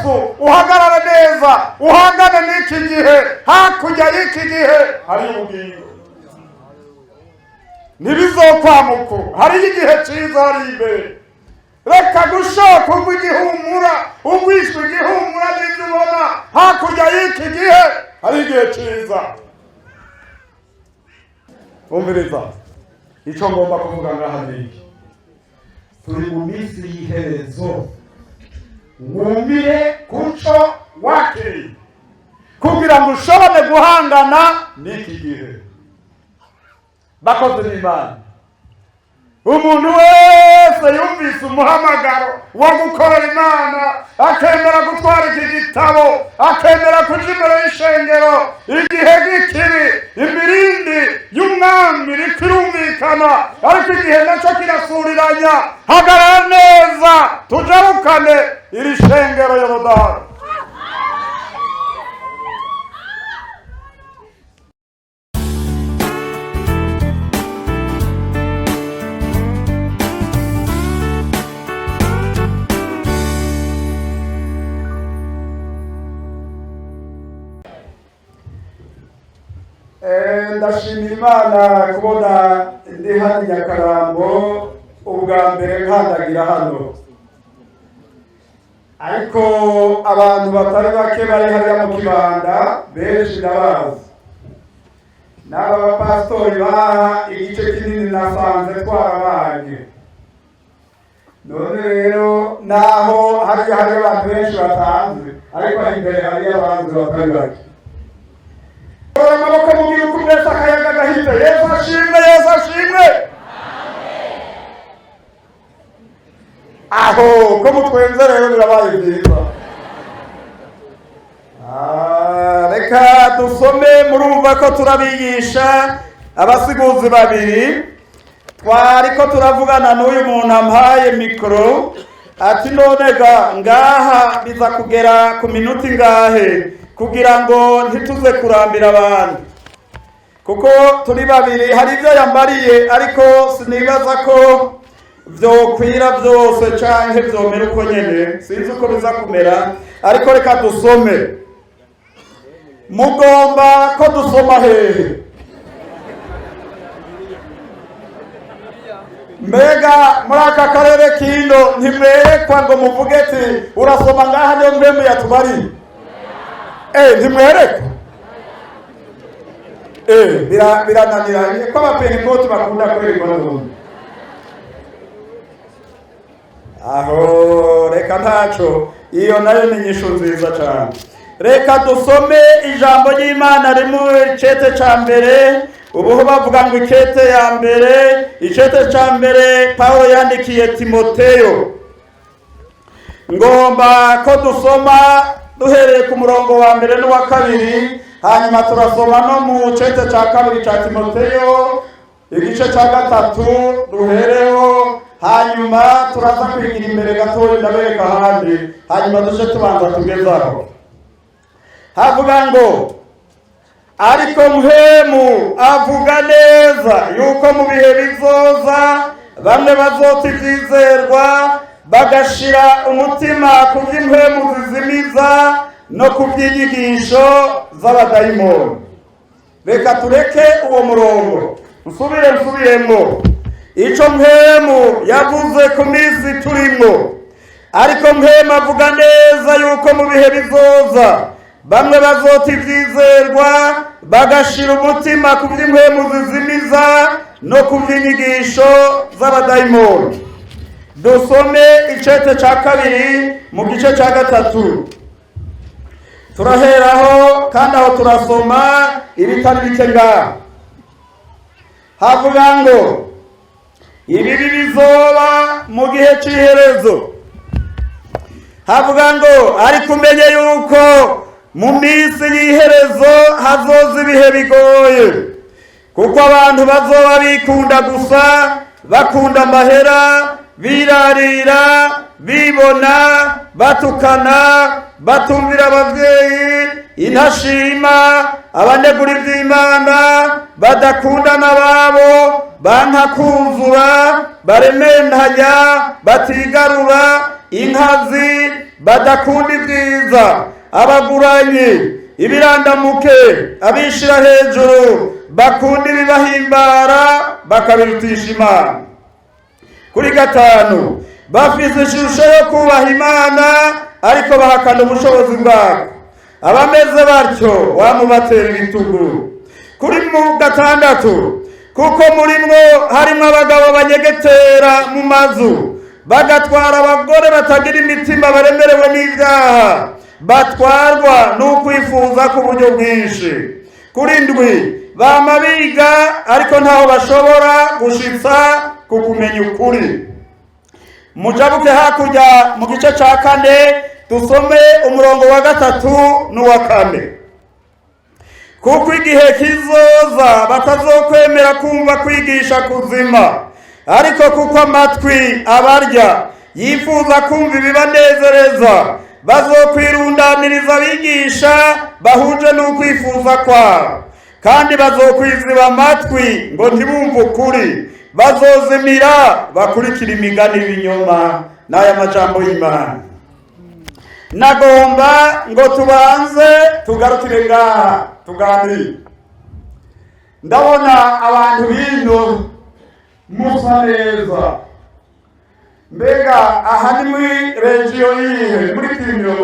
Yesu uhagarare neza uhangane n'iki gihe hakurya y'iki gihe hari ubugingo ntibizokwamuko hari igihe cyiza hari imbere reka gushoka ugw'igihumura ugwishwe igihumura n'ibyo ubona hakurya y'iki gihe hari igihe cyiza umviriza icyo ngomba kuvuga ngaha n'iki turi mu minsi y'iherezo wumire kuco wakiri kugira ngo ushobore guhangana n'iki gihe bakoze n'Imana umuntu wese yumvise umuhamagaro wo gukorera Imana akemera gutwara iki gitabo akemera kuja imbere y'ishengero igihe gikiri imirindi y'umwami rikirumvikana ariko igihe nacyo kirasuriranya hagarara neza tujarukane iri shengero Yorodani ndashimira Imana kubona ndi hano Nyakarambo ubwa mbere nkandagira hano ariko abantu batari bake bari hariya mu kibanda benshi ndabazi n'aba bapasitori baha igice kinini nasanze twarabanye none rero naho hariya abantu benshi batanze ariko imbere hariya abantu batari bake amaboko mubwira uko mwese akayaga gahita Yesu ashimwe Yesu ashimwe aho ko mutwenze rero birabaye byiza reka dusome murumva ko turabigisha abasiguzi babiri twariko turavugana n'uyu muntu ampaye mikoro ati none ngaha biza kugera ku minota ingahe kugira ngo ntituze kurambira abantu kuko turi babiri hari ibyo yambariye ariko sinibaza ko vyokwira byose canke vyomera uko nyene sinzi uko biza kumera ariko reka dusome mugomba ko dusoma hehe mbega muri aka karere kino ntimwerekwa ngo muvuge ati urasoma ngaha niyo mpemu yatubariye ntimwereka birananiranye ko abapentekoti bakunda kwerekwa n'ubundi aho reka ntaco iyo nayo ni inyishu nziza cyane reka dusome ijambo ry'Imana riri mu icete ca mbere ubuho bavuga ngo ikete ya mbere icete ca mbere Pawulo yandikiye Timoteyo ngomba ko dusoma duhereye ku murongo wa mbere n'uwa kabiri hanyuma turasoma no mu cete ca kabiri ca Timoteyo igice ca gatatu duhereho hanyuma turaza kwigira imbere gatoya ndabereka ahandi hanyuma dushe tubanza tugezaho havuga ngo ariko muhemu avuga neza yuko mu bihe bizoza bamwe bazota ivyizerwa bagashira umutima ku by'impemu zizimiza no ku by'inyigisho z'abadayimoni reka tureke uwo murongo nsubiremo ico mpemu yavuze ku minsi turimo ariko mpemu avuga neza yuko mu bihe bizoza bamwe bazota ivyizerwa bagashira umutima ku by'impemu zizimiza no ku by'inyigisho z'abadayimoni dusome icete ca kabiri mu gice ca gatatu turaheraho kandi aho turasoma ibitari bike ngaha havuga ngo ibi bizoba mu gihe c'iherezo havuga ngo ariko umenye yuko mu minsi y'iherezo hazoza ibihe bigoye kuko abantu bazoba bikunda gusa bakunda amahera birarira bibona batukana batumvira abavyeyi intashima abanegura ivy'Imana badakundana babo banka kumvura barementanya batigarura inkazi badakunda ibyiza, abaguranyi, ibirandamuke, abishira hejuru, bakunda ibibahimbara bakabirutisha Imana. Kuri gatanu, bafise ishusho yo kubaha Imana ariko bahakana ubushobozi bwako. Abameze batyo wamubatera ibitugu. Kuri mu gatandatu, kuko murimwo harimo abagabo banyegetera mu mazu, bagatwara abagore batagira imitima, baremerewe n'ibyaha, batwarwa n'ukwifuza ku buryo bwinshi. Kuri ndwi, bama biga ariko ntaho bashobora gushitsa ku kumenya ukuri. Mujabuke hakurya mu gice ca 4 dusome umurongo wa 3 n'uwa 4. Kuko igihe kizoza batazokwemera kumva kwigisha kuzima, ariko kuko amatwi abarya yifuza kumva ibibanezereza, bazokwirundaniriza abigisha bahuje n'ukwifuza kwabo, kandi bazokwiziba amatwi ngo ntibumve ukuri, bazozimira bakurikira imigani y'ibinyoma. N'aya majambo y'Imana. Nagomba ngo tubanze tugarukire ngaha tuganire. Ndabona abantu bino musa neza. Mbega aha ni muri regiyo yihe? Muri Kirimiro?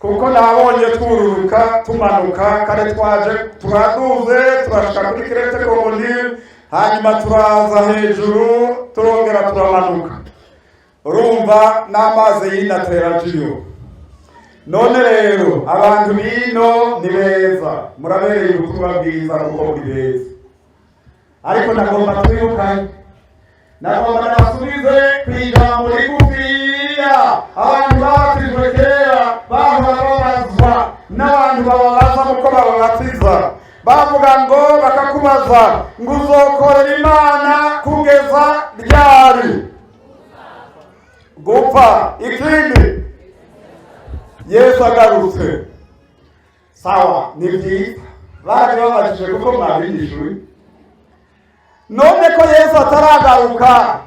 Kuko nabonye twururuka tumanuka, kare twaje turaduze turashika kuri Kirete Kongoni, hanyuma turaza hejuru turongera turamanuka. Urumva n'amazi y'inateragiyo. None rero abantu bino ni beza, murabereye ubutumwa bwiza kuko muri beza. Ariko nagomba twirukanye, nagomba nabasubize kw'ijambo rigufiya abantu babatijwe kera bahora babazwa n'abantu bababaza muko bababatiza, bavuga ngo bakakubaza ngo uzokorera Imana kugeza ryari? Gupfa. Ikindi, Yesu agarutse. Sawa, ni byiza, bari babajije kuko mwabigishwe. None ko Yesu ataragaruka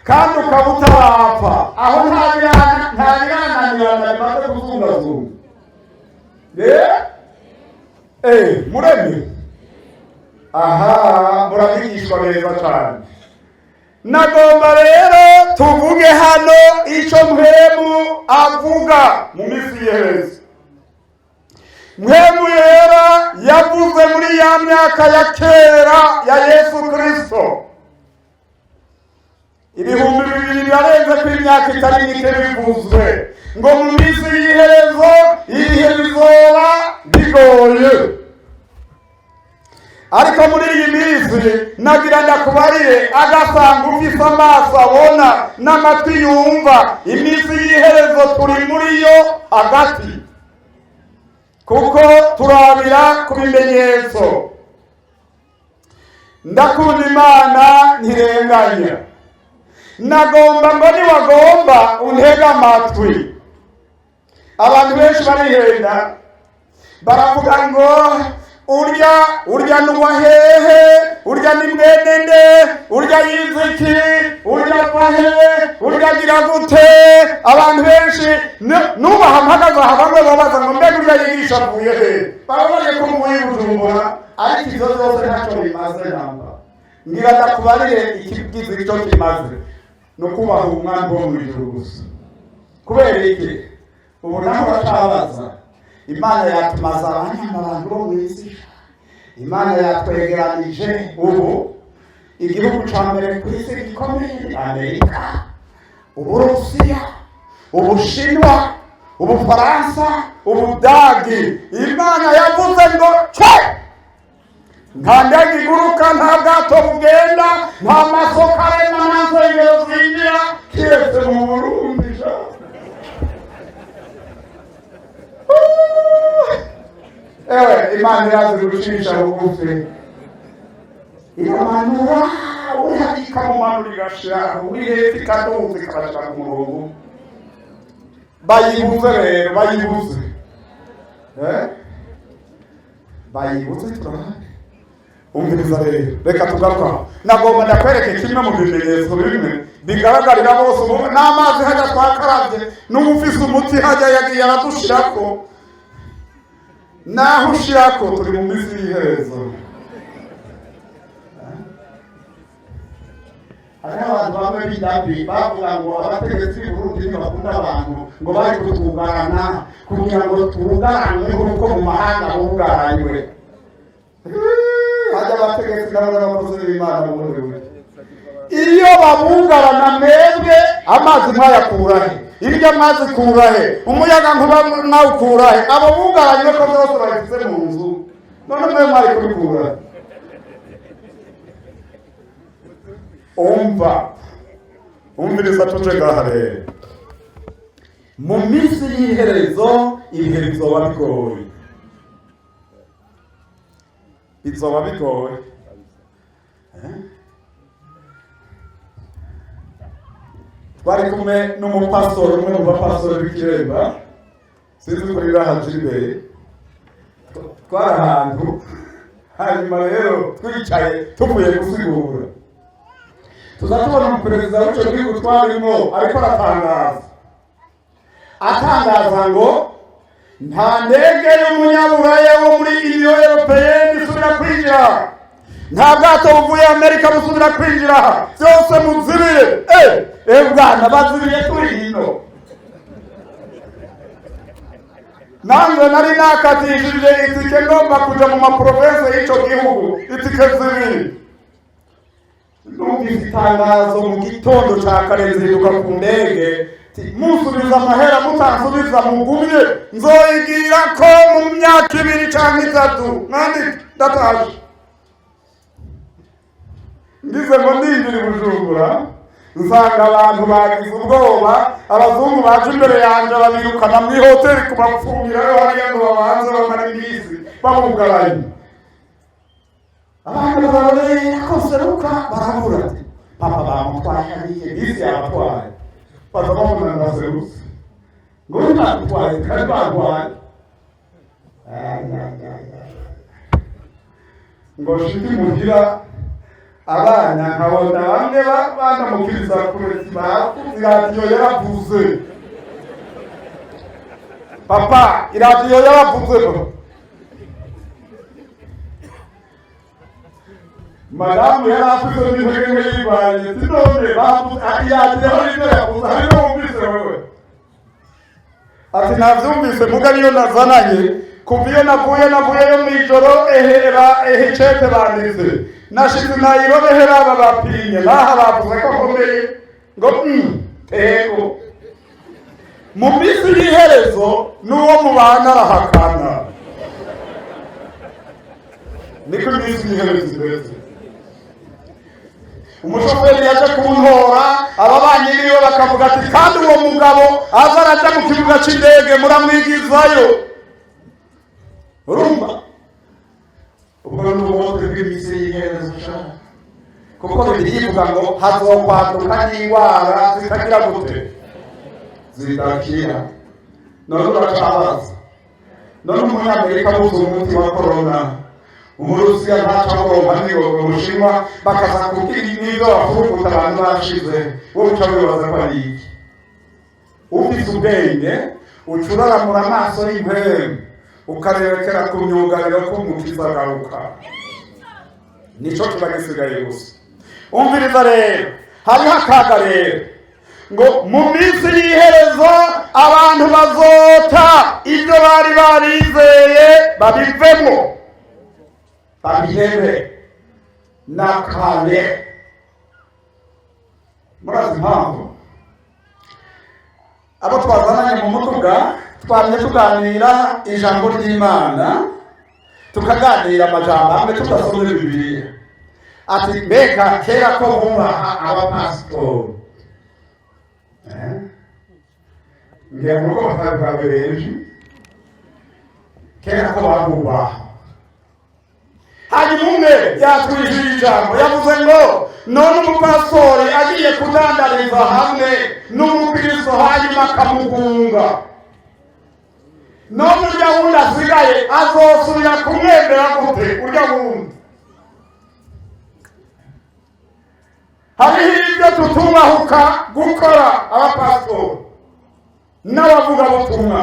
kandi ukaba utarapfa, aho ntabirananirana bimaze kuzungazunga. Mureme? Aha, murabigishwa neza cyane. Nagomba rero tuvuge hano icyo Mpwemu avuga mu minsi yiheze. Mpwemu rero yavuze muri ya myaka ya kera ya Yesu Kristo. Ibihumbi 2000 birarenze ku imyaka itari mike bivuzwe ngo mu minsi y'iherezo ibihe bizoba bigoye. Ariko muri iyi minsi nagira ndakubarire, agasanga ufise amaso abona n'amatwi yumva, iminsi y'iherezo turi muri yo hagati, kuko turabira ku bimenyetso. Ndakunda Imana ntirenganya. Nagomba ngo niwagomba untege amatwi. Abantu benshi barihenda, baravuga ngo urya nuwa hehe, urya ni mwene nde, urya yiziki, urya pahe, urya gira gute. Abantu benshi nubaha mpagaze aha bamwe babaza ngo mbega urya yigisha avuye he? Barabaye ko muyi Bujumbura, ariko izo zose ntacyo bimaze namba. Ngira ndakubarire ikigize icyo kimaze no kubaha umwana wo mu ijuru gusa. Kubera iki? Ubu naho batabaza, Imana yatumaza abantu bo mu isi. Imana yatwegeranije ubu igihugu cya mbere ku isi gikomeye, Amerika, Uburusiya, Ubushinwa, Ubufaransa, Ubudagi. Imana yavuze ngo cye, nta ndege iguruka, nta bwato bugenda, nta masoko arema, nta nsengero zinjira kiretse mu Burundi. Imana yaje gucisha bugufi, iramanura, urihagika mu manura igashira, uri hepfo ikaduza ikabashira ku murongo. Bayibuze rero, bayibuze turahari. umviriza rero, reka tugaruka. Nagomba ndakwereke kimwe mu bimenyetso bimwe bigaragarira bose ubu n'amazi hajya twakaravye n'umufise umuti hajya yagiye aradushirako. Naho ushirako turi mu minsi y'iherezo. Hariho abantu bamwe b'indabi bavuga ngo abategetsi b'Uburundi ntibakunda abantu ngo bari kutugarana kugira ngo tugaranwe nk'uko mu mahanga bugaranywe. Hajya abategetsi n'abakozi b'Imana mu bundi buryo. Iyo babugarana mwebwe amazi mwayakurahe? Iryo amazi kurahe? Umuyaga nkuba mwawukurahe? Abo bugaranywe ko byose babifise mu nzu, none mwe mwari kubikurahe? Umviriza tuje ngaha rero. Mu minsi y'iherezo ibihe bizoba bigoye. Bizoba bigoye. Twari kumwe n'umupastori umwe mu bapastori b'Ikiremba, sinzi ko riraha Gilbert. Twari ahantu, hanyuma rero twicaye tuvuye gusigura. Tuzatubona umuperezida w'ico gihugu twarimo ariko atangaza ngo nta ndege y'umunyaburayi wo muri Union Européenne isubira kwinjira, nta bwato buvuye Amerika busubira kwinjira, byose muzibire. Bwana bazibire turi hino. Nanze nari nakatishije itike ngomba kuja mu maprovince y'ico gihugu, itike zibiri. Numvise itangazo mu gitondo ca kare nzinduka ku ndege, musubiza amahera mutansubiza mugumye nzoyigira ko mu myaka 2 canke 3 nandi ndataje. Ngize ngo ndinjira i Bujumbura nsanga abantu bagize ubwoba, abazungu baje imbere yanje babirukana muri hoteli kubapfungirayo hariya ngo babanze bamara iminsi babugaranye. Abantu barabera koseruka barabura ati papa bamutwaye hariya bisi yabatwaye baza bamuna naserutse ngo ntatwaye kandi barwaye. Ngo shiti mugira abana nkabona bamwe bandamukiriza kureti bakuze iradiyo yaravuze. Papa iradiyo yaravuze. Madamu yarafise n'intege yibaye tinone bavuze iradiyo yavuze ariko wumvise wewe ati navyumvise muga niyo nazananye kuva iyo navuyeyo mw'ijoro cete bandize nashize nayirobehera aba bapinye naha bavuze ko akomeye ngo ego mu minsi y'iherezo n'uwo mubana arahakana. Niko iminsi y'iherezo imeze. Umushoferi yaje kuntora ababanyi biwe bakavuga ati kandi uwo mugabo aza araja mu kibuga c'indege muramwigizayo. Urumva ubwo n'ubundi bw'iminsi y'iherezo cyane, kuko Bibiliya ivuga ngo hazokwaduka n'indwara zitagira gute zidakira. None uracabaza, none umunyamerika buze umuti wa korona, Umurusiya ntacamuronka niyoga Umushinwa bakaza kubwira n'ibyo bafurukuta abantu bashize, wowe uca wibaza ko ari iki? Ufise ubwenge ucuraramura amaso y'impwemu ukarerekera ku myugariro k'umukiza agaruka. Nico kiba gisigaye gusa. Umviriza rero, hariho akaga rero ngo mu minsi y'iherezo abantu bazota ibyo bari barizeye babivemo babihebe nakale. Murazi impamvu abo twazananye mu mutuga twamye tuganira ijambo ry'Imana, tukaganira amajambo amwe tudasomye Bibiliya. Ati mbega kera ko bubaha abapasitori ngira ngo batababereje kera ko babubaha. Hanyuma umwe yatwishije ijambo yavuze ngo none umupastori agiye kudandariza hamwe n'umukristo hanyuma akamugunga, none urya wundi asigaye azosubira kumwemera gute urya wundi? hariho ibyo tutubahuka gukora abapasitori n'abavugabutumwa.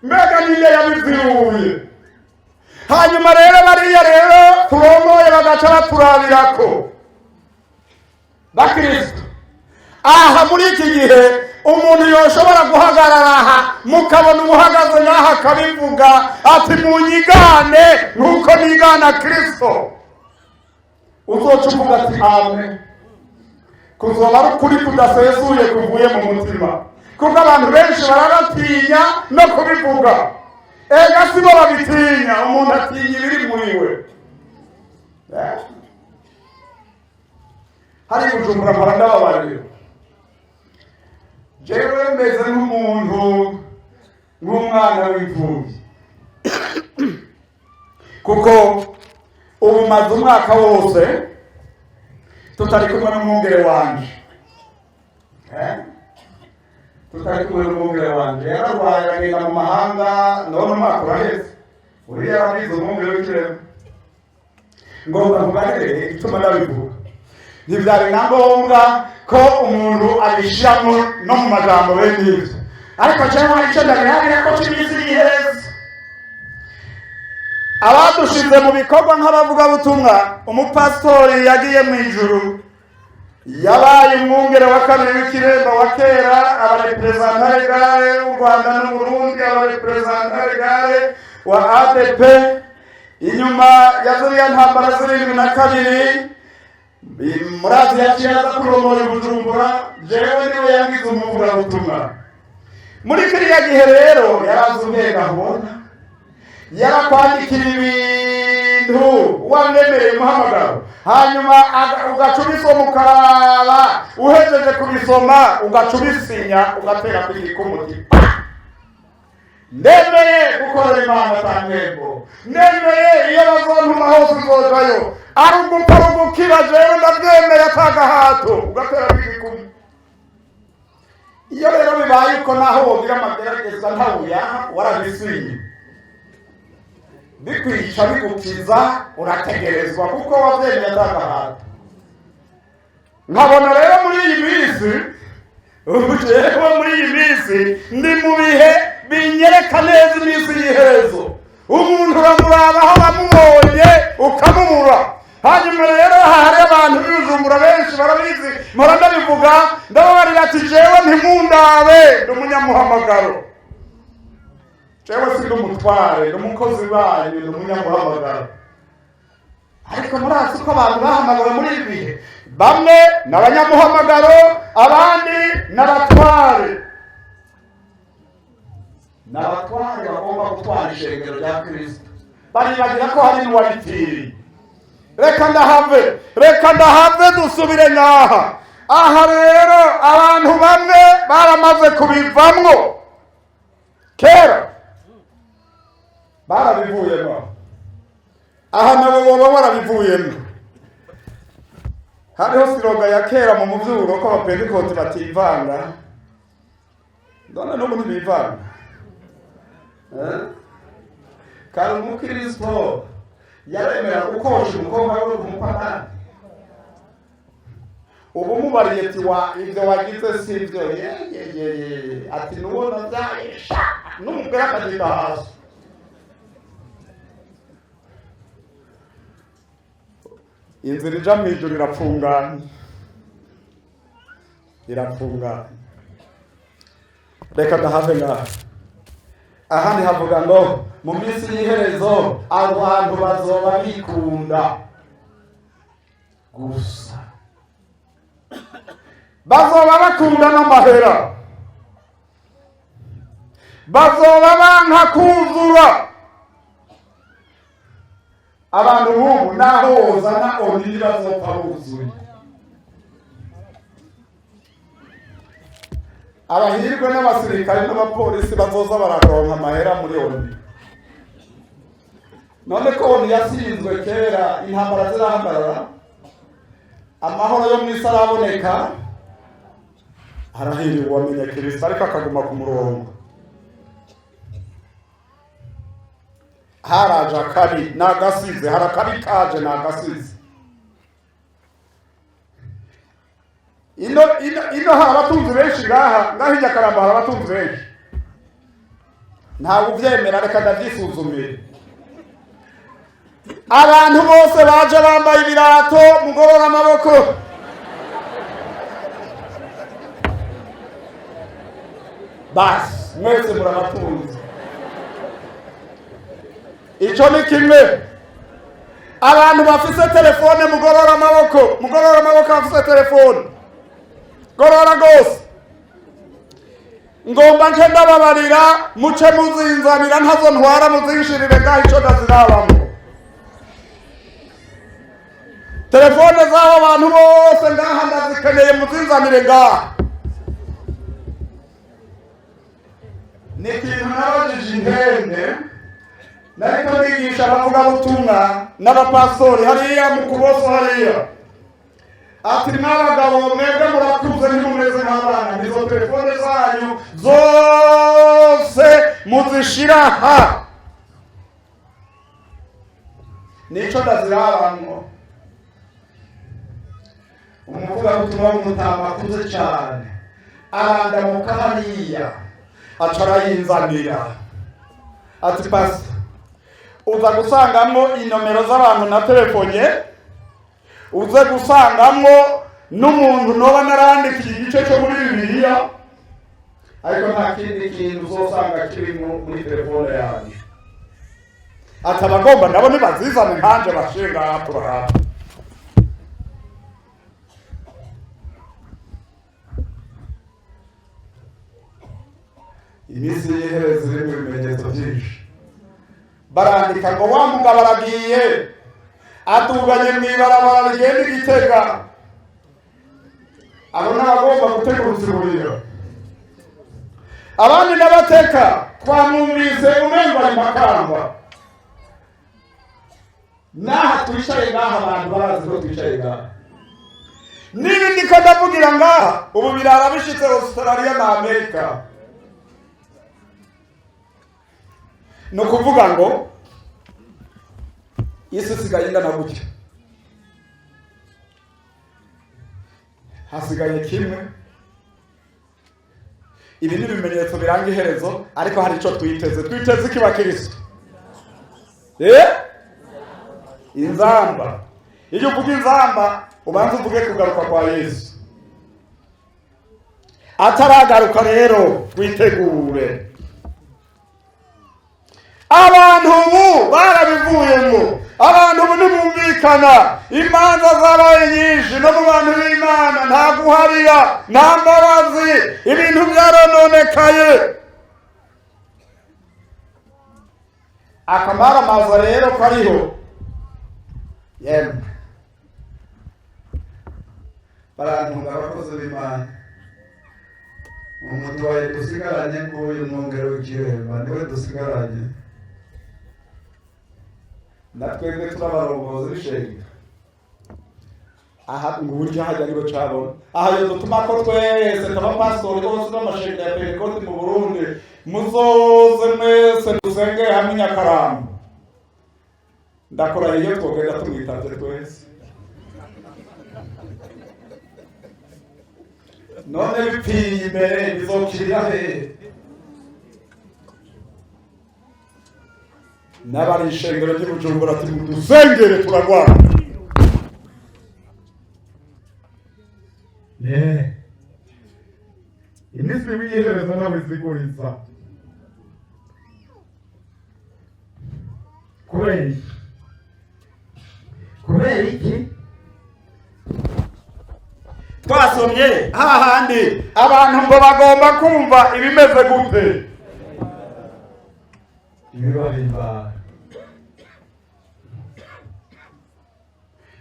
Mbega ninde yabiziruye? Hanyuma rero bariya rero turongoye bagaca baturabirako. Bakristo, aha muri iki gihe umuntu yoshobora guhagarara aha mukabona umuhagaze n'aha akabivuga ati munyigane nk'uko nigana Kristo, uzoca uvuga ati amen. Kuzoba ari ukuri kudasesuye kuvuye mu mutima, kuko abantu benshi barabatinya no kubivuga. Ega si bo babitinya, umuntu atinya ibiri muri we. Hari Bujumbura mpora ndababarira, jewe meze nk'umuntu, nk'umwana w'imfubyi, kuko ubu maze umwaka wose tutari kumwe n'umwungere wanje. Tutari kumwe n'umwungere wanje, yararwaye agenda mu mahanga, none umwaka uraheze. Uriya yarabize umwungere w'ikirema. Ngomba kubarire igituma ndabivuga. Ntibyari na ngombwa ko umuntu abishyiramo no mu magambo bene ibyo, ariko cyangwa icyo ndabiharira ko cy'iminsi iheze. Abadushize mu bikorwa nk'abavugabutumwa, umupasitori yagiye mu ijuru, yabaye umwungere wa kabiri w'ikiremba wa kera, abareperezanta legale w'u Rwanda n'u Burundi, abareperezanta legale wa ADP, inyuma ya ziriya ntambara z'72 murazi yaciye aza kurongora Bujumbura, jewe niwe yangize umuvugabutumwa. Muri kiriya gihe rero yarazi ubwenge abona, yarakwandikira ibintu wamwemereye umuhamagaro, hanyuma ugaca ubisoma ukaraba, uhejeje kubisoma ugaca ubisinya ugatera kwigika umutima. Ndemeye gukorera Imana atangwego, ndemeye iyo bazontuma hose uzojayo, ari ugupfa ugukira jewe ndabyemeye atagahato, ugatera kwigika umutima. Iyo rero bibaye uko naho wogira amageragezwa ntawuyaha, warabisinye, bikwica bigukiza, urategerezwa kuko wabyemeye atagahato. Nkabona rero muri iyi minsi, jewe muri iyi minsi ndi mu bihe binyereka neza iminsi y'iherezo. Umuntu uramuraba aho wamubonye ukamubura. Hanyuma rero hari abantu b'Ibujumbura benshi barabizi, mpora ndabivuga, ndababarira ati jewe ntimundabe, ndi umunyamuhamagaro. Jewe si ndi umutware, ndi umukozi banyu, ndi umunyamuhamagaro. Ariko murazi uko abantu bahamagawe muri ibi bihe, bamwe n'abanyamuhamagaro, abandi n'abatware. N'abatware bagomba gutwara ishengero rya Kristo, baribagira ko hari n'uwabitiriye. Reka ndahave dusubire n'aha. Aha rero abantu bamwe baramaze kubivamwo kera, barabivuyemo. Aha nabo boba barabivuyemo. Hariho siroga ya kera mu muvyuro ko abapentekote bativanga, none n'ubu ntibivanga. Kandi umukristo yaremera gukosha umukobwa we kumupatana. Ubu mubariye ati ibyo wagize si ibyo, ati nubona byayisha n'umugore akagenda hasi. Inzira ija mu ijuru irafunganye. Reka ndahave ngaha. Ahandi havuga ngo mu minsi y'iherezo abantu bazoba bikunda gusa, bazoba bakunda n'amahera, bazoba banka kuzura. Abantu bubu naho wozana onini bazopfa buzuye. Abahirwe n'abasirikare n'abapolisi bazoza bararonka amahera muri oni. None ko oni yasinzwe kera, intambara zirahagarara, amahoro yo mw'isi araboneka, harahiriwe uwamenye Kristo ariko akaguma ku murongo. Haraje akabi n'agasize, hari akabi kaje n'agasize. ino hari abatunzi benshi ngaha i Nyakaramba hari abatunzi benshi ntabwo uvyemera reka ndavyisuzumire. Abantu bose baje bambaye ibirato mugorora amaboko. Basi mwese murabatunzi. Ico ni kimwe. Abantu bafise telefone mugorora amaboko bafise telefone. Gorora gose. Ngomba nje ndababarira muce muzinzanira ntazo ntwara muzinshirire ngaho ico ndazirabamo. Telefone z'abo abantu bose ngaha ndazikeneye muzinzanire ngaha. Ni ikintu nabajije intende nariko ndigisha abavugabutumwa n'abapastori hariya mu Kuboso hariya. Ati mwabagabo mwebwe murakuze ntimumeze nk'abana, nizo telefone zanyu zose muzishira ha. Nico ndazirabamwo. Umuvugabutumwa w'umutama akuze cyane arandamuka hariya aca arayinzanira ati pastor uza gusangamwo inomero z'abantu na telefonye, uze gusangamwo n'umuntu noba narandikiye igice cyo muri Bibiliya, ariko nta kindi kintu uzosanga kirimo muri telefone yanjye. Ati abagomba nabo nibazizane nkanje bashinga hato hato. Imisi y'iherezo irimo ibimenyetso byinshi. Barandika ngo wa mugabo aragiye atuganye mw'ibarabara rigenda i Gitega. Abo n'abagomba gutega urusiruriro. Abandi n'abateka twamwumvise umengo ari Makamba. Naha twicaye ngaha abantu barazi ko twicaye ngaha. N'ibindi ko ndavugira ngaha ubu birara bishitse Australia na Amerika. No kuvuga ngo Yesu sigaye ingana gutya. Hasigaye kimwe. Ibi ni ibimenyetso biranga iherezo, ariko hari ico twiteze ikiba Kristo. Inzamba. Iyo uvuga inzamba ubanza uvuge kugaruka kwa Yesu. Ataragaruka rero twitegure. Abantu ubu barabivuyemo, abantu ubu ntibumvikana, imanza zabaye nyinshi no mu bantu b'Imana nta guharira nta mbabazi, ibintu byarononekaye. Akamara maza rero kariho yemwe barantunga abakozi b'Imana. Umuntu wawe dusigaranye nguyu mwongero w'ikiremba niwe dusigaranye. Natwebwe turabarongozi b'ishengero. Aha ngurya hajya nibo cabona. Aha yo dutuma ko twese abapastori bose n'amashengero ya Pentecote mu Burundi muzoze mwese dusenge hamwe Nyakaramba. Ndakora iyo twogenda tumwitavye twese. None bipfiye imbere bizokirira he? N'abari ishengero ry'Ubujumbura ati dusengere turagwana. Imisi w'iherezo nawe ziguriza. Kubera iki? Twasomye hahandi abantu ngo bagomba kumva ibimeze gute. Ibibahimba.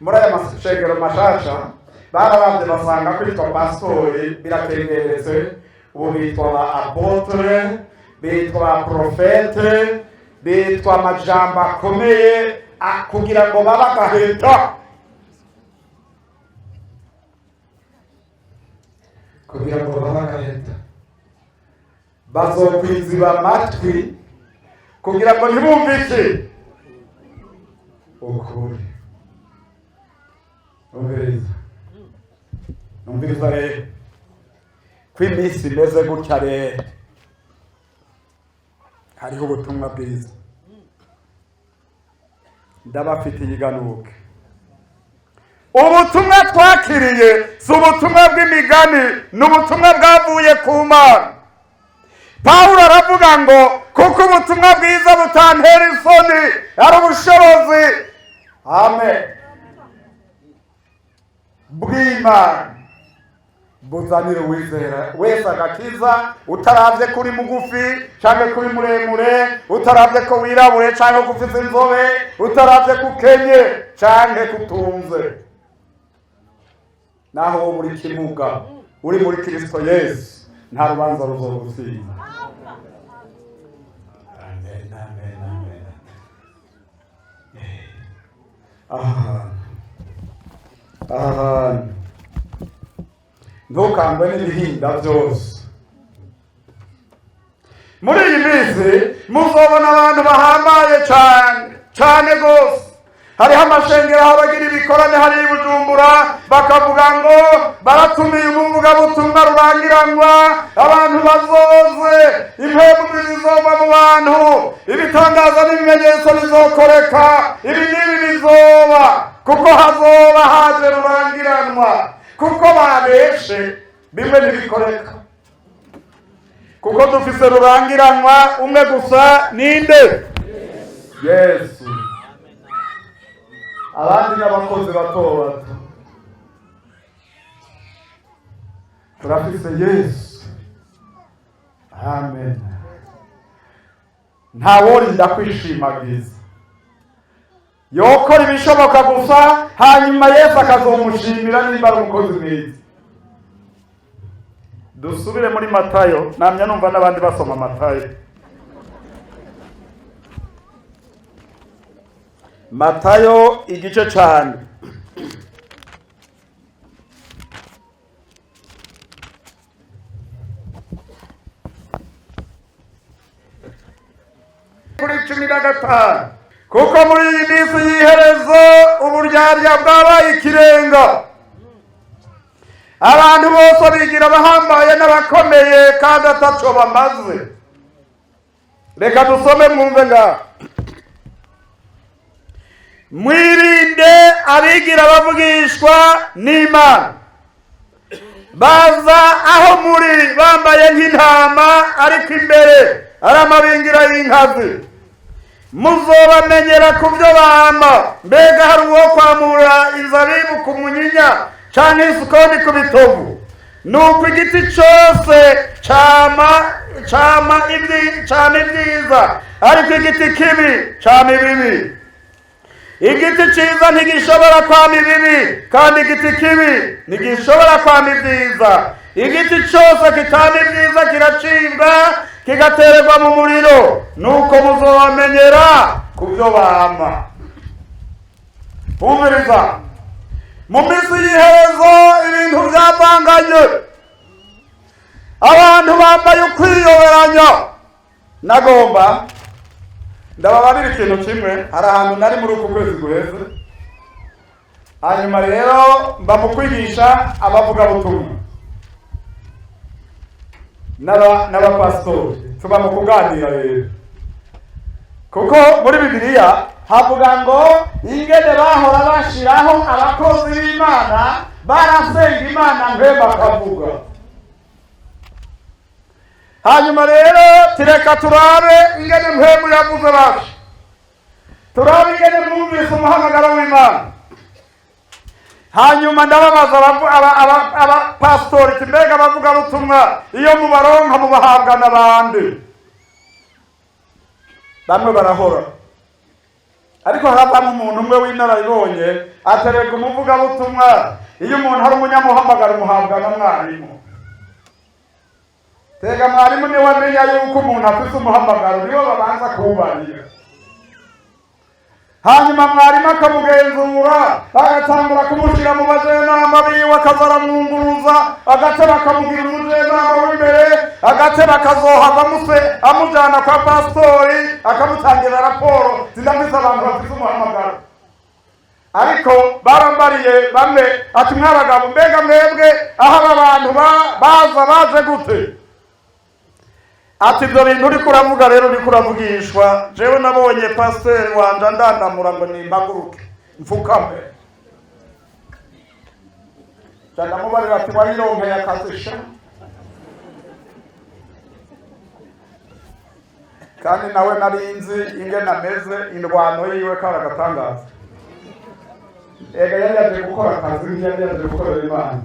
Muri aya mashengero mashasha barabanje basanga kwitwa pastori biratengeretse, ubu bitwa ba apotre, bitwa ba profete, bitwa amajambo akomeye kugira ngo babagaheta. Kugira ngo babagaheta bazokwiziba amatwi kugira ngo ntibumvise ukuri. Uberiza numviriza rero ko iminsi imeze gutya rero hariho ubutumwa bwiza ndabafitiye iganuke. Ubutumwa twakiriye si ubutumwa bw'imigani, ni ubutumwa bwavuye ku Mana. Pawulo aravuga ngo kuko ubutumwa bwiza butantera isoni ari ubushobozi amen bw'Imana buzanira uwizera wese agakiza, utaravye kuri mugufi canke kuri muremure, utaravye ko wirabure canke ko ufise inzobe, utaravye kukenye canke kutunze, naho wo muri kimuga uri muri Kristo Yesu nta rubanza ruzogutsinda. Amen, amen, amen. Ntukangwe n'ibihinda byose. Muri iyi minsi muzobona abantu bahambaye cyane gose. Hariho amashengero aho bagira ibikorane hari i Bujumbura bakavuga ngo baratumiye umuvugabutumwa rurangiranwa, abantu bazoze, impemu zizova mu bantu, ibitangaza n'ibimenyetso bizokoreka, ibi n'ibi bizoba, kuko hazoba haje rurangiranwa, kuko babeshe bimwe ntibikoreka, kuko dufise rurangiranwa umwe gusa. Ninde? Yesu. Abandi n'abakozi bato bato turafise Yesu. Amen. Ntaworinda kwishimagiza, yokora ibishoboka gusa hanyuma Yesu akazomushimira nimba ari umukozi mwiza. Dusubire muri Matayo, namya numva n'abandi basoma Matayo. Matayo igice cyane kuri 15, kuko muri iyi minsi y'iherezo uburyarya bwabaye ikirenga, abantu bose bigira abahambaye n'abakomeye kandi ataco bamaze. Reka dusome mwumve ngaho. Mwirinde abigira bavugishwa n'Imana, baza aho muri bambaye nk'intama ariko imbere ari amabingira y'inkazi. Muzobamenyera ku byo bama, mbega hari uwo kwamura inzabibu ku munyinya canke isukoni ku bitovu? Nuko igiti cyose cama ibyiza, ariko igiti kibi cama ibibi. Igiti ciza ntigishobora kwama ibibi, kandi igiti kibi ntigishobora kwama ibyiza. Igiti cyose kitama ibyiza kiracibwa kigatererwa mu muriro. Nuko muzobamenyera ku byo bama. Umviriza, mu minsi y'iherezo ibintu byavanganye, abantu bambaye ukwiyoberanya. Nagomba ndababarira ikintu kimwe. Hari ahantu nari muri uku kwezi guheze, hanyuma rero mba mu kwigisha abavugabutumwa n'abapasitori, tuba mu kuganira rero, kuko muri Bibiliya havuga ngo ingene bahora bashiraho abakozi b'Imana barasenga Imana nkwe bakavuga. Hanyuma rero tireka turabe ingene mpemu yavuze bacu, turabe ingene mwumvise umuhamagaro w'Imana. Hanyuma ndababaza abapasitori, mbega abavugabutumwa iyo mubaronka mubahabwa n'abandi? Bamwe barahora, ariko haravamo umuntu umwe w'inararibonye atereka umuvugabutumwa. Iyo umuntu hari umunyamuhamagaro umuhabwa na mwarimu. Tega mwarimu niwe wamenya yuko umuntu afite umuhamagaro, niwe babanza kuwubarira. Hanyuma mwarimu akamugenzura, agatangura kumushyira mu bajenama biwe, akazaramwunguruza, agateba akamugira umujenama w'imbere, agateba akazohava amujyana kwa pasitori, akamutangira raporo. Zindafise abantu bafite umuhamagaro. ariko barambariye bamwe ati mwabagabo mbega mwebwe aho aba bantu baje gute? Ati ibyo bintu uri kuravuga rero uri kuravugishwa, jewe nabonye pasiteri wanje ndandamura ngo nimpaguruke mfukame. Ndamubarira ati warironkeye akazi sha? Kandi nawe narinzi ingene ameze, indwano yiwe kari agatangaza. Ega yari yaje gukora akazi, yari yaje gukorera Imana.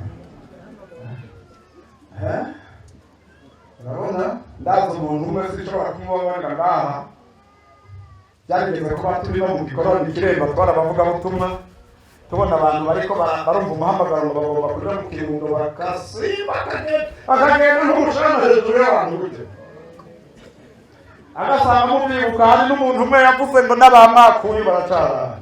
Urabona ndazi umuntu umwe sinshobora kumubona ngaha. Byageze kuba turi no mu gikorwa Kiremba twarabavugabutumwa, tubona abantu bariko barumva umuhamagaro ngo bagomba kuja mu kirundo bakasimba akagenda n'umushana hejuru y'abantu gute. Agasanga mubyibuka hari n'umuntu umwe yavuze ngo n'abamakuye baracarana.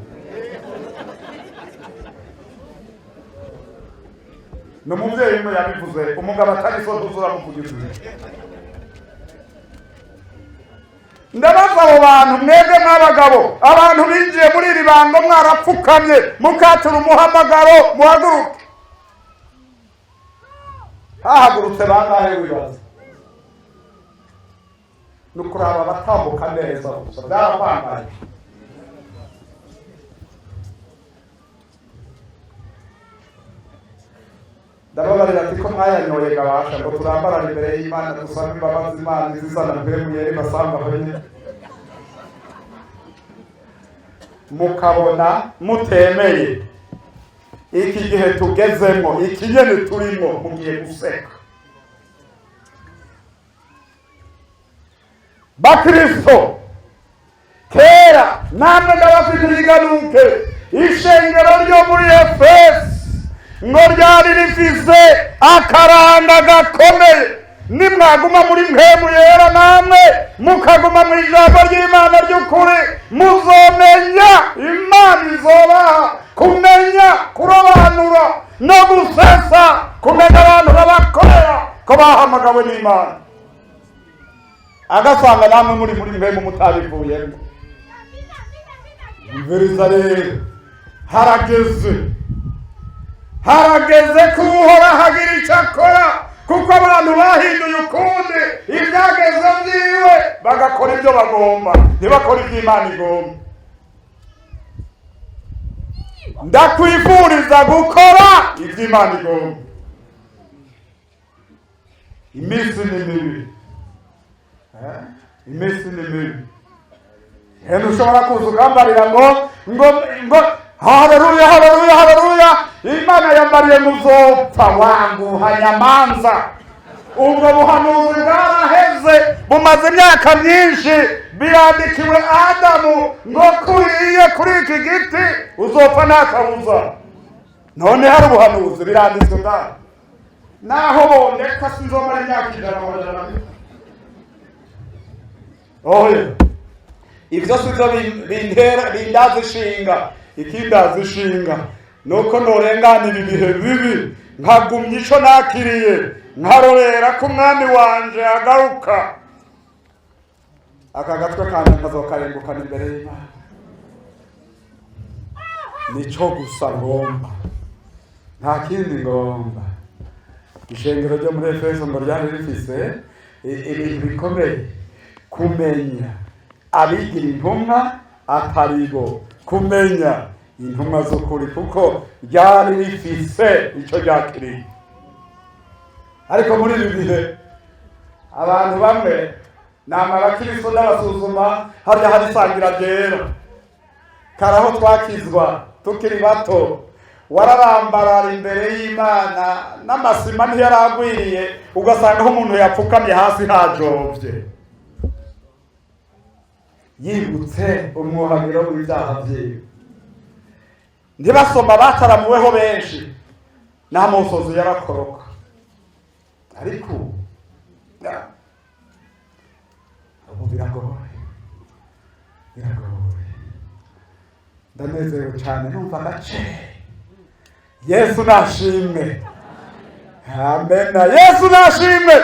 N'umubyeyi umwe yabivuze, umugabo atari so tuzura muvugizi. Ndabaza abo bantu mwebwe mw'abagabo, abantu binjiye muri iri bango mwarapfukamye mukatura umuhamagaro muhaguruke. Hahagurutse bangahe wibaza? Nukuraba batambuka neza gusa byarapangaye. Ndababarira ati ko mwayanyoye gabasha ngo turambarane imbere y'Imana dusaba imbabazi Imana izizana mpemuye ribasamba bene. Mukabona mutemeye iki gihe tugezemo, iki nyene turimo mugiye guseka. Bakristo kera namwe ndabafite ibiganuke, ishengero ryo muri Efeso ngo ryari rifise akaranga gakomeye. Nimwaguma muri mpemu yera namwe mukaguma mu ijambo ry'Imana ry'ukuri, muzomenya Imana izobaha kumenya kurobanura no gusesa, kumenya abantu babakorera ko bahamagawe n'Imana. Agasanga namwe muri mpemu mutabivuyemo. Imviriza rero, harageze ko uhora hagira icyo akora, kuko abantu bahinduye ukundi ibyageze byiwe bagakora ibyo bagomba, ntibakora ibyo Imana igomba. Ndakwifuriza gukora ibyo Imana igomba. Iminsi ni mibi, iminsi ni mibi. Heno ushobora kuza ukambarira ngo haleluya haleluya haleluya, Imana yambariye muzopfa wangu hanyamanza. Ubwo buhanuzi bwaraheze bumaze imyaka myinshi, birandikiwe Adamu ngo kuriye kuri iki giti uzopfa nta kabuza. None hari ubuhanuzi biranditswe ngaho, naho bondeka sinzomara imyaka 100. Oye, ibyo sivyo bindaza ishinga. Ikindaza ishinga nuko norenganira ibihe bibi, nkagumya ico nakiriye, nkarorera ko umwami wanje agaruka. Aka gatwe kanje kazokarengukana imbere y'Imana. Nico gusa ngomba, nta kindi ngomba. Ishengero ryo muri Efeso ngo ryari rifise ibintu bikomeye: kumenya abigira intumwa ataribo, kumenya intumwa z'ukuri, kuko ryari rifise icyo ryakiriye. Ariko muri ibi bihe abantu bamwe n'abakristo n'abasuzuma harya hari isangira ryera. Karaho twakizwa tukiri bato, wararambarara imbere y'Imana n'amasima ntiyaragwiriye, ugasanga aho umuntu yapfukamye hasi hajovye, yibutse umwuhagiro w'ibyaha byiwe. Ntibasoma bataramuweho benshi, n'amusozi yarakoroka. Ariko ubu biragoye. Ndanezerewe cyane, numva gace. Yesu nashimwe. Amen. Yesu nashimwe.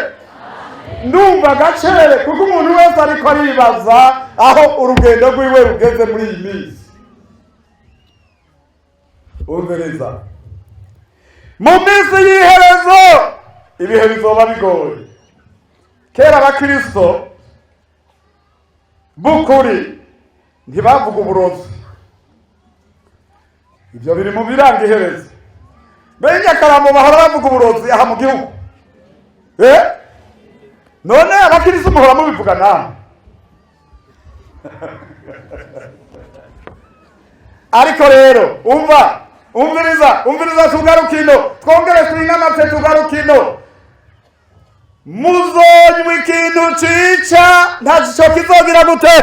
Ndumva gacere, kuko umuntu wese ariko aribaza aho urugendo rwiwe rugeze muri iyi minsi. umviriza, mu minsi y'iherezo ibihe bizoba bigoye. Kera abakristo b'ukuri ntibavuga uburozi, ibyo biri mu biranga iherezo. Bene Nyakarambo bahora bavuga uburozi aha mu gihugu. None abakristo muhora mubivuga namwe. Ariko rero umviriza tugarukino, twongere twinamate tugarukino. Muzonywa ikintu cica ntaco kizogira gute?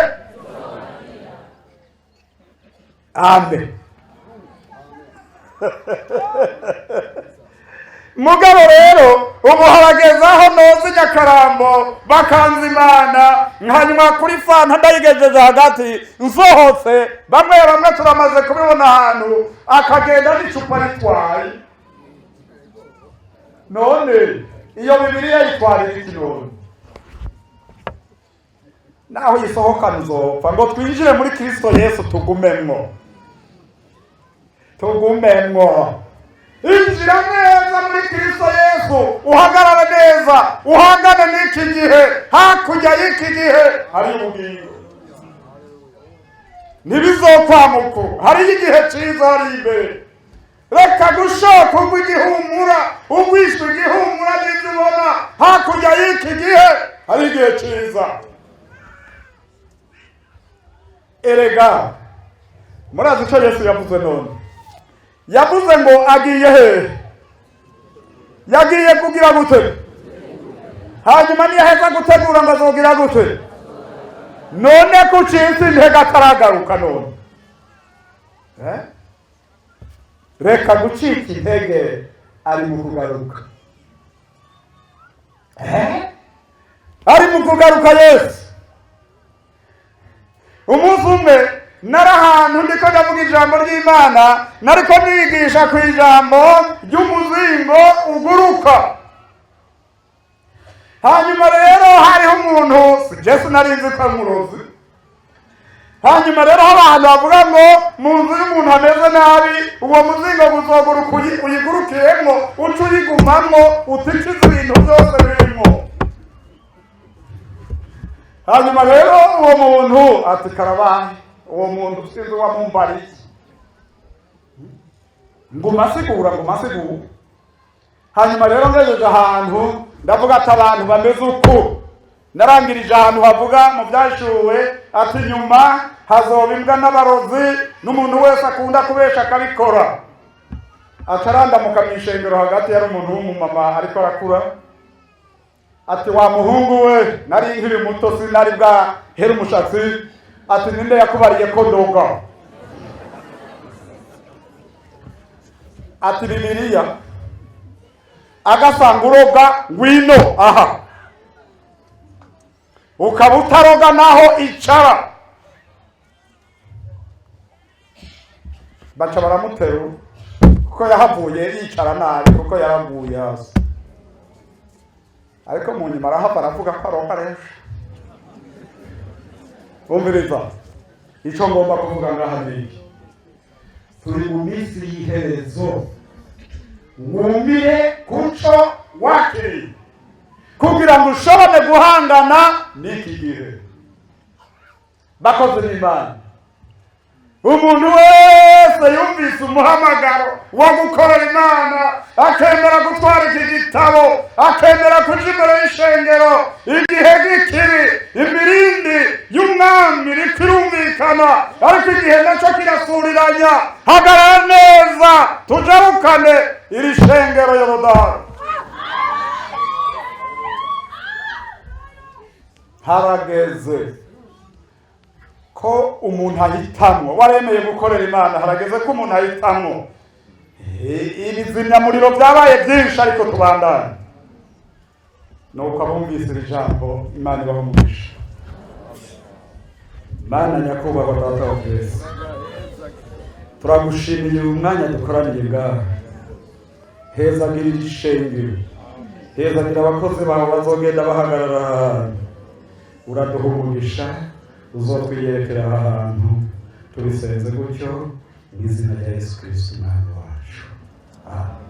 Amen. Mugabo rero ubu haragezaho noze Nyakarambo bakanza Imana, nkanywa kuri fanta ndayigejeje hagati nsohotse, bamwe turamaze kubibona ahantu akagenda n'icupa ritwaye. None iyo Bibiliya yitwarira iki none? Naho yisohoka nzopfa ngo twinjire muri Kristo Yesu tugumemwo. Injira neza muri Kristo Yesu, uhagarare neza, uhangane n'iki gihe, hakurya y'iki gihe hari ubugingo. Ntibizokwamuko, hari igihe ciza hari imbere. Reka gushoka ugw'igihumura, ugwishwe igihumura n'ibyo ubona, hakurya y'iki gihe hari igihe ciza. Erega murazi ico Yesu yavuze none? Yavuze ngo agiye he? Yagiye kugira gute? Hanyuma niyaheza gutegura ngo azogira gute? None kucitse intege ataragaruka none. Reka gucika intege, ari mu kugaruka. Ari mu kugaruka Yesu. Umunsi umwe nari ahantu ndiko ndavuga ijambo ry'Imana, nariko nigisha ku ijambo ry'umuzingo uguruka. Hanyuma rero hariho umuntu, Yesu narinzi ko amurozi. Hanyuma rero abantu bavuga ngo mu nzu y'umuntu ameze nabi, uwo muzingo guzoguruka uyigurukiyemwo, uca uyigumamwo, utikiza ibintu byose birimo. Hanyuma rero uwo muntu ati karabaye, uwo muntu sinzi wamumbariye. Ngumasigura. Hanyuma rero ngejeje ahantu ndavuga ati abantu bameze uku. Narangirije ahantu havuga mu byashuwe ati nyuma hazoba imbwa n'abarozi n'umuntu wese akunda kubesha akabikora. Acarandamuka mw'ishengero hagati yari umuntu w'umumama ariko arakura. Ati wa muhungu we, nari nkiri muto sinari bwa hera umushatsi. Ati ninde yakubariye ko ndoga? Ati Bibiliya. Agasanga uroga ngwino aha. Ukaba utaroga naho icara. Baca baramuterura kuko yahavuye yicara nabi, kuko yaraguye hasi. Ariko mu nyuma arahava aravuga ko aroga rero. Umviriza, ico ngomba kuvuga ngaha niki? Turi mu minsi y'iherezo. Wumire kuco wakiri kugira ngo ushobore guhangana n'iki gihe. Bakoze n'Imana, umuntu wese yumvise umuhamagaro wo gukorera Imana, akemera gutwara iki gitabo, akemera kuja imbere y'ishengero, igihe gikiri, imirindi y'umwami irumvikana, ariko igihe naco kirasuriranya. Hagarara neza tujarukane iri shengero Yorodani. Harageze ko umuntu ahitamwo, waremeye gukorera Imana, harageze ko umuntu ahitamwo. Ibizimyamuriro byabaye byinshi, ariko tubandane. Nuko abumvise iri jambo, Imana ibahe umugisha. Mana nyakubahwa Data wa twese, turagushimiye umwanya dukoraniye ngaha. Hezagira iri shengero, hezagira abakozi bawe bazogenda bahagarara ahantu. Uraduha umugisha, uzotwiyerekera aha hantu, tubisenze gutyo mu izina rya Yesu Kristo Umwami wacu. Amen.